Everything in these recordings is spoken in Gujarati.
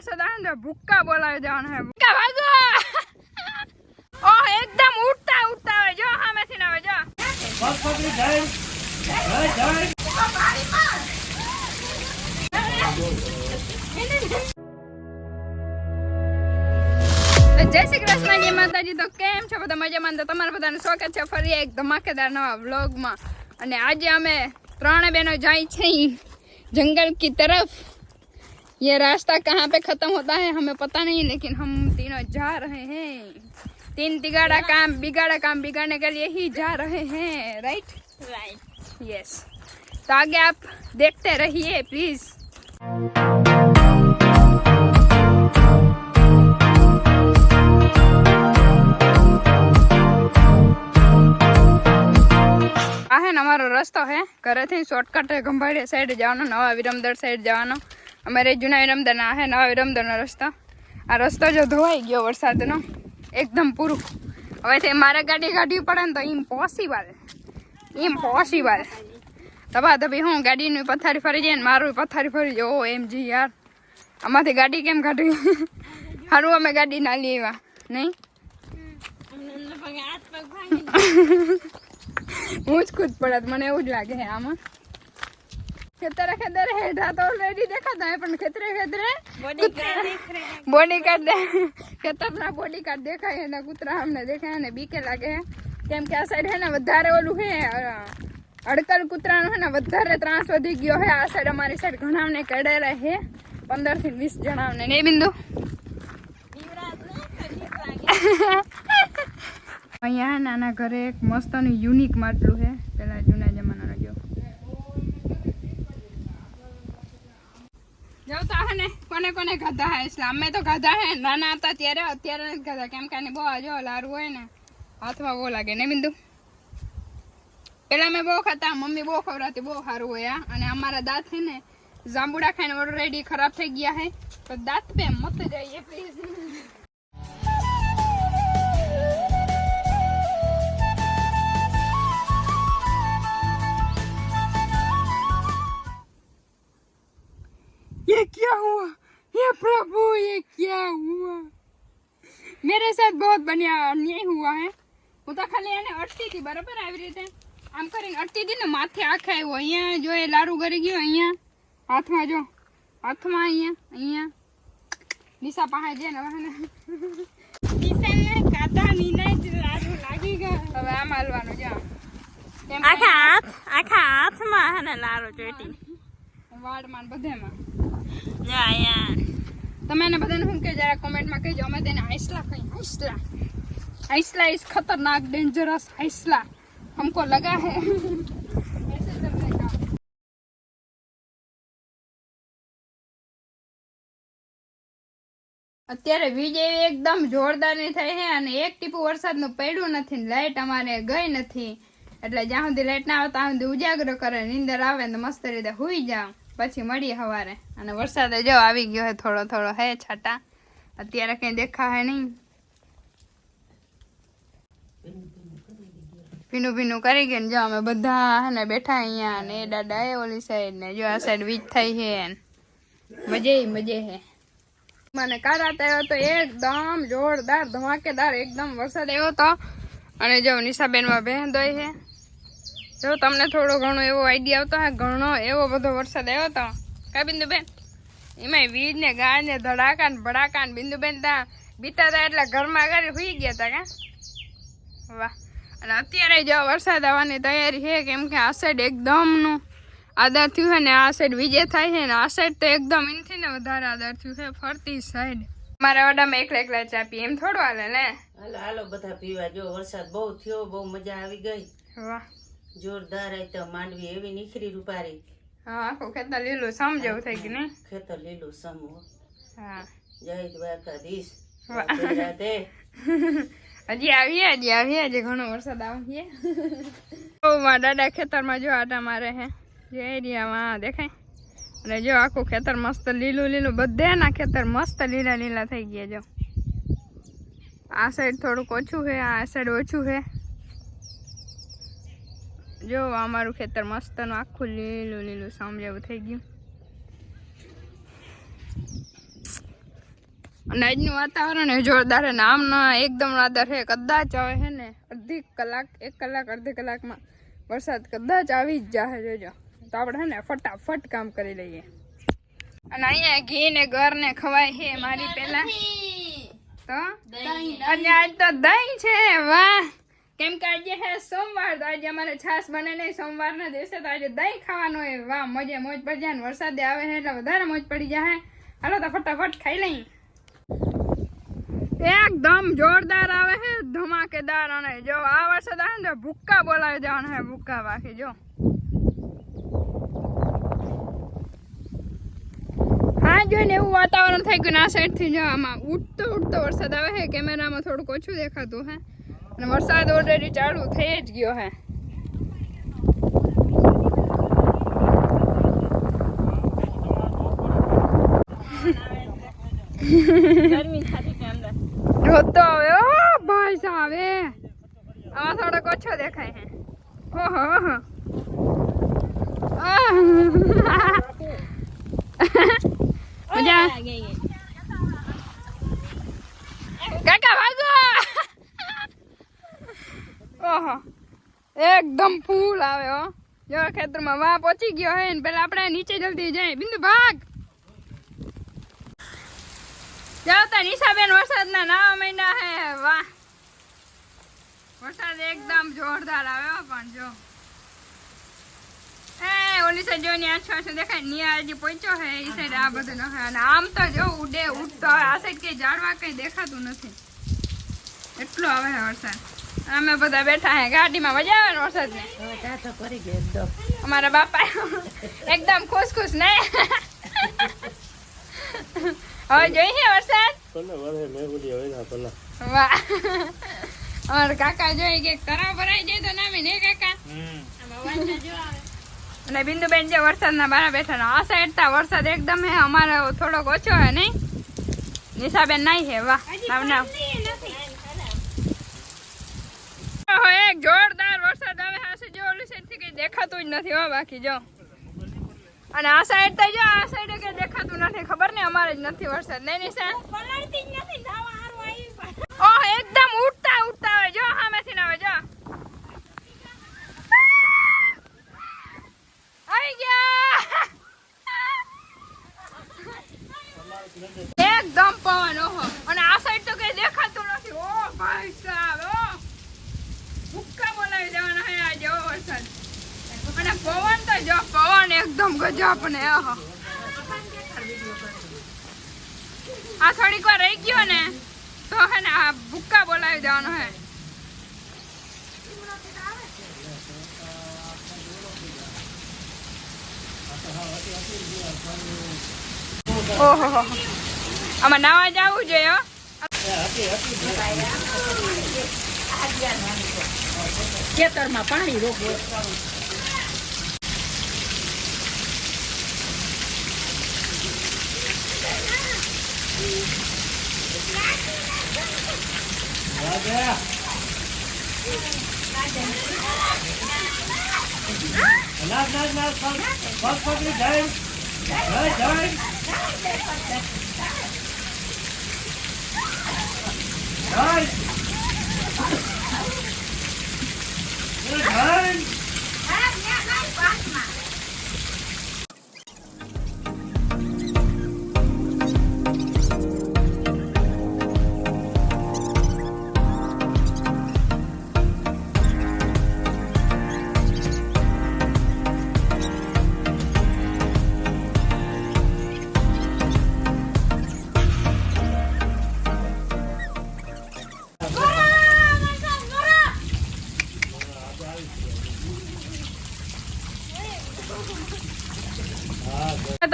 वरसाद आवे ने भूक्का बोलावे जवान है भूक्का भागो ओ एकदम उठता उठता है जो हमें से ना जो बस पकड़ी जाए जाए भारी मार जय श्री कृष्ण जी माताजी तो केम छो बधा मजामां तो तमारा बधाने स्वागत छे फरी एक धमाकेदार नवा व्लॉग में અને આજે અમે ત્રણે બહેનો જાય છે जंगल की तरफ। ये रास्ता कहाँ पे खत्म होता है हमें पता नहीं, लेकिन हम तीनों जा रहे हैं। तीन तिगाड़ा काम बिगाड़ने के लिए ही जा रहे हैं। Right yes. तो आगे आप देखते रहिए प्लीज। हमारो रस्तो है करे थी शॉर्टकट है गंभाड़िया साइड जानो, नवा विरमदर साइड जानो। अमारे जूना विरमदर ना है नवा विरमदर नो रस्तो। आ रस्तो जो धोवाई गयो वरसाद नो एकदम पूरू। हवे थे मारे गाड़ी काढवी पड़े तो इम्पॉसिबल तबा तभी हूँ गाड़ी नी पथारी फरी जाए मारू पथारी फरी जाए। ओ एम जी यार अमाथी गाड़ी केम काढवी हारू अमे गाड़ी ना लेवा नहीं मुझ खुद पड़त मने એવું જ લાગે છે આમાં। ખેતરે હેઠા તો ઓલરેડી દેખાતા है પણ ખેતરે બોડીગાર્ડ ખેતરના બોડીગાર્ડ દેખાય અને કૂતરા અમને દેખાય અને બીકે લાગે है કેમ કે આ સાઈડ है ને વધારે ઓલું है અડકલ કૂતરાનો है ને વધારે ત્રાસ વધી ગયો है। આ સાઈડ અમારી સાઈડ ઘણાને કડેલા है 15 થી 20 જણાને ને બિંદુ અહીંયા નાના ઘરે એક મસ્તનું યુનિક માટલું છે પેલા જૂના જમાનાનો જો જોતા હે ને કોને કોને ખાધા હે એટલે અમે તો ખાધા હે નાના હતા ત્યારે અત્યારે નથી ખાધા કેમ કે બહુ જો લારું હોય ને હાથમાં બહુ લાગે ને બિંદુ। પેલા મેં બહુ ખાતા મમ્મી બહુ ખવડાવતી બહુ સારું હોય અને અમારા દાંત છે ને જાંબુડા ખાઈને ઓલરેડી ખરાબ થઈ ગયા है તો દાંત पे મત जाइए प्लीज। ये क्या हुआ ये प्रभु ये क्या हुआ मेरे साथ बहुत बढ़िया अन्याय हुआ है। હું તો ખાલી એને અટતી હતી બરાબર આવી રીતે આમ કરીને અટતી હતી ને માથે આખે આવ્યો અહીંયા જો એ લારું કરી ગયો અહીંયા હાથમાં જો હાથમાં અહીંયા દિશા પાસે જે ને દિશાને કાતા નીના જ લારું લાગી ગયો। હવે આમ હાલવાનું જો આખા હાથમાં હે ને લારું ચોટી વાડમાં બધેમાં जा यार। तो मैंने बता हूँ कि जरा कमेंट में कहो मैं देने आइसला कहीं आइसला इस खतरनाक डेंजरस आइसला हमको लगा है ऐसे करने का। અત્યારે વીજ એકદમ જોરદારની થઈ છે અને એક ટીપું વરસાદનું પડ્યું નથી લાઈટ અમારે ગઈ નથી એટલે જ્યાં સુધી લાઈટ ના આવે ત્યાં સુધી ઉજાગરો કરે નીંદર આવે તો મસ્ત રીતે હુઈ જાવ પછી મળીએ સવારે। અને વરસાદ જો આવી ગયો હે થોડો થોડો હે છાટા અત્યારે કઈ દેખા હે નહીં ભીનું ભીનું કરી ગયું જો અમે બધા હે ને બેઠા અહીંયા ને દાદા એ ઓલી સાઈડ ને જો આ સાઈડ વીજ થઈ છે મજે હે। મને કાલ રાતે આવ્યો તો એકદમ જોરદાર ધમાકેદાર એકદમ વરસાદ આવ્યો તો અને જો નિશાબેન માં બહેન દોઈ છે જો તમને થોડો ઘણો એવો આઈડિયા આવતો હે ઘણો એવો બધો વરસાદ આવ્યો તો કા બિંદુબેન એમાં વીજ ને ગાળ ને ધડાકા ને ભડાકા ને બિંદુબેન તા બીતા હતા એટલે ઘરમાં આગળ સુઈ ગયા હતા કા વાહ। અને અત્યારે જો વરસાદ આવવાની તૈયારી છે કેમ કે આ સાઈડ એકદમ નું આદર થયું છે ને આ સાઈડ વીજે થાય છે ને આ સાઈડ તો એકદમ એનથી ને વધારે આદર થયું છે ફરતી સાઈડ। મારા વડામાં એકલા ચા પી એમ થોડું હાલે ને હાલો બધા પીવા જો વરસાદ બહુ થયો બહુ મજા આવી ગઈ વાહ જોરદાર તો માંડવી એવી નીકળી રૂપારી હા આખું ખેતર લીલું સમ જેવું થઈ ગયું ને ખેતર લીલું સમ હા જય દ્વારકાધીશ હજી આવીએ ઘણો વરસાદ આવીએ મારા દાદા ખેતરમાં જો આટા મારે હે જે એરિયામાં દેખાય અને જો આખું ખેતર મસ્ત લીલું બધાના ખેતર મસ્ત લીલા થઈ ગયા જો આ સાઈડ થોડુંક ઓછું છે આ સાઈડ ઓછું છે જો અમારું ખેતર મસ્ત નું આખું લીલું સમ જેવું થઈ ગયું। અને આજનું વાતાવરણ એ જોરદાર છે ને આમના એકદમ વાદળ છે. કદાચ આવે છે ને અડધી કલાક 1 કલાક અડધી કલાકમાં વરસાદ કદાચ આવી જ જાય. જોજો તો આપણે છે ને ફટાફટ કામ કરી લઈએ. અને અહીંયા ઘી ને ઘર ને ખવાય છે મારી પેલા તો અને આજ તો દહીં છે. વાહ, કેમ કે આજે હે સોમવાર તો આજે અમારે છાશ બને નહીં. સોમવારના દિવસે તો આજે દહીં ખાવાનું હોય. વાહ, મોજે મોજ પડી જાય. વરસાદ આવે છે એટલે વધારે મોજ પડી જાય. હાલો તો ફટાફટ ખાઈ લઈ. એકદમ જોરદાર આવે છે, ધમાકેદાર. અને જો આ વરસાદ આવે ને તો ભૂક્કા બોલાવી દેવાના છે. ભૂક્કા બાકી જો હા જોઈને એવું વાતાવરણ થઈ ગયું. આ સાઈડ થી જો આમાં ઉઠતો વરસાદ આવે છે. કેમેરામાં થોડુંક ઓછું દેખાતું હે અને વરસાદ ઓલરેડી ચાલુ થઈ જ ગયો હે. જોતો હવે ઓ ભાઈ સાહેબ આમાં થોડોક ઓછો દેખાય છે. ઓહો મજા કાકા ભાગો. ઓહો એકદમ ફૂલ આવે હો. જો ખેતરમાં વાહ પહોંચી ગયો હે ને પેલા આપણે નીચે જલ્દી જાય. બિંદુ ભાગ. જાઓ તો નિશાબેન વરસાદના નાવા માંડ્યા હે. વાહ, વરસાદ એકદમ જોરદાર આવે હો. પણ જો એ ઓલી સાઈડ જો ની આછો દેખાય નિયા હજી પહોંચ્યો હે. એ સાઈડ આ બધું ન અને આમ તો જો ઉડતો આવે. આ સાઈડ કઈ ઝાડવા કઈ દેખાતું નથી. એટલો આવે છે વરસાદ. અમે બધા બેઠા હે ગાડીમાં. મજા આવે ને વરસાદ ને. અમારા બાપા એકદમ ખુશ નહીં. હવે જોઈએ વરસાદ. વાહ, અમારા કાકા જોઈ કે તરાવ ભરાઈ જાય તો નામે ને કાકા. અને બિંદુબેન જે વરસાદના બારા બેઠા ને આ સાઈડ તા વરસાદ એકદમ હે. અમારે થોડોક ઓછો હે નહીં. નિશાબેન નહીં હે. વાહ, નાવ એક જોરદાર વરસાદ આવે. આ જો ઓલી સાઈડ થી કઈ દેખાતું જ નથી હો. બાકી જો અને આ સાઈડ તો જો આ સાઈડ કઈ દેખાતું નથી. ખબર ને અમારે જ નથી વરસાદ. નહીં નિશા પલળતી જ નથી. નાવા હારું આવી. ઓહ એકદમ ઉડતા આવે. જો સામેથી આવે. જો આવી ગયા. એકદમ પવન. ઓહો અને આ સાઈડ તો કઈ દેખાતું નથી. ઓ ભાઈ સાહેબ ઓ ભૂક્કા બોલાવી દેવાના હે આજે વરસાદ. અને પવન તો જો પવન એકદમ ગજબ ને. આ થોડીક વાર રહી ગયો ને તો હે ને આ ભૂક્કા બોલાવી દેવાનો હે. ઓહો આમાં નાવા જવું જોઈએ હો. ખેતરમાં પાણી રોકો.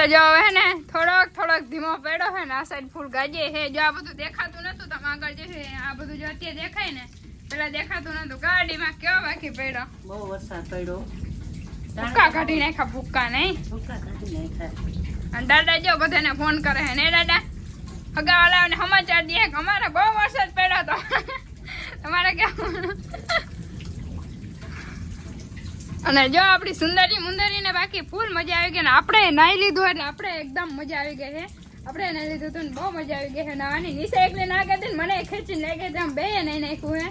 તો જો હવે ને થોડોક ધીમો પડ્યો છે ને આ સાઈડ ફૂલ ગાજે છે. જો આ બધું દેખાતું નતું. તમે આગળ જે છે આ બધું જો અત્યારે દેખાય ને પેલા દેખાતું નતું. ગાડીમાં કેવો બાકી પડ્યો. બહુ વરસાદ પડ્યો. ભૂક્કા કાઢી નાખ્યા. ભૂક્કા નહીં અને દાદા જો બધાને ફોન કરે છે ને દાદા હગાવાલાઓને સમાચાર દે કે અમારે બહુ વરસાદ પડ્યો તો તમારે કેવું. અને જો આપણી સુંદરી મુંદરી ને બાકી ફૂલ મજા આવી ગઈ ને આપણે નાઈ લીધું એટલે આપણે એકદમ મજા આવી ગઈ છે. આપણે એને લીધું હતું ને બહુ મજા આવી ગઈ છે નાવાની. નિશા એકલી ના કરતી ને મને ખેંચીને લઈ ગઈ આમ બે નહીં નાખ્યું હે